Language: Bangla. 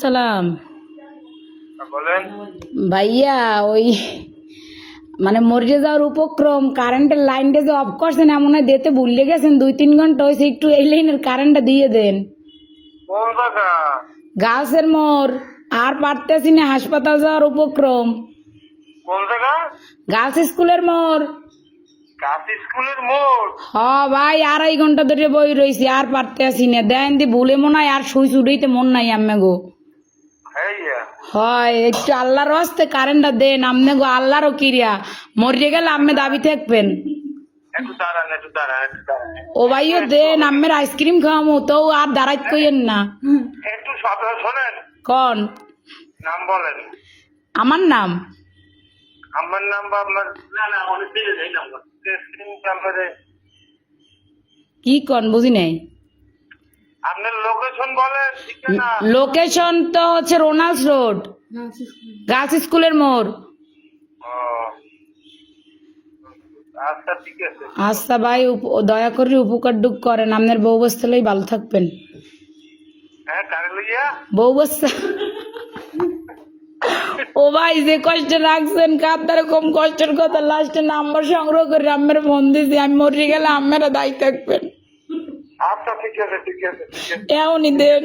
সালাম বলেন। ভাইয়া, ওই মানে মরে যাওয়ার উপক্রম, কারেন্টের লাইনটা যে অফ করছেন এমন হয় দিতে ভুলে গেছেন, 2-3 ঘন্টা হয়েছে, একটু এই লাইনের কারেন্টটা দিয়ে দেন। কোন জায়গা? গাছের মোড়, আর পারতেছি না, হাসপাতাল যাওয়ার উপক্রম। কোন জায়গা? গার্লস স্কুলের মোড়। কাশ স্কুলের মোড়। হ ভাই, 2.5 ঘন্টা ধরে বই রয়েছি, আর পারতেছি না। দেন দি ভুলে মনে হয় আর সুই চুড়াইতে মন নাই আম্মে গো। হ্যাঁ, হয় একটু আল্লাহর হস্তে কারেন্টটা দেন আমনে গো, আল্লাহরও কিরিয়া। মরিয়ে গেলে আম্মে দাবি থাকবেন। একটু দাঁড়ান। ও ভাইও দেন, আম্মের আইসক্রিম খাওয়ামো তো, আর দাঁড়াইত কইেন না। একটু কথা শোনেন। কন নাম বলেন। আমার নাম? আমার নাম বা আপনার? না অনেক দিন এই নাম্বার নাম্বারে। কি কন বুঝি নাই। আপনার লোকেশন বলেন, ঠিকানা। লোকেশন তো হচ্ছে রোনাল্ডস রোড, গার্লস স্কুলের মোড়। ও, আচ্ছা ঠিক আছে। আচ্ছা ভাই, দয়া করে উপকার ডুক করেন, আপনার বউ বস্তালেই ভালো থাকবেন। হ্যাঁ, কারে লইয়া? বউ বস্তা। ও ভাই, যে কষ্ট রাখছেন কার কম কষ্টের কথা, লাস্টে নাম্বার সংগ্রহ করে আম্মের ফোন দিয়েছি, আমি মরে গেলে আম্মেরা দায়ী থাকবেন। আচ্ছা ঠিক আছে। এমনই দেন।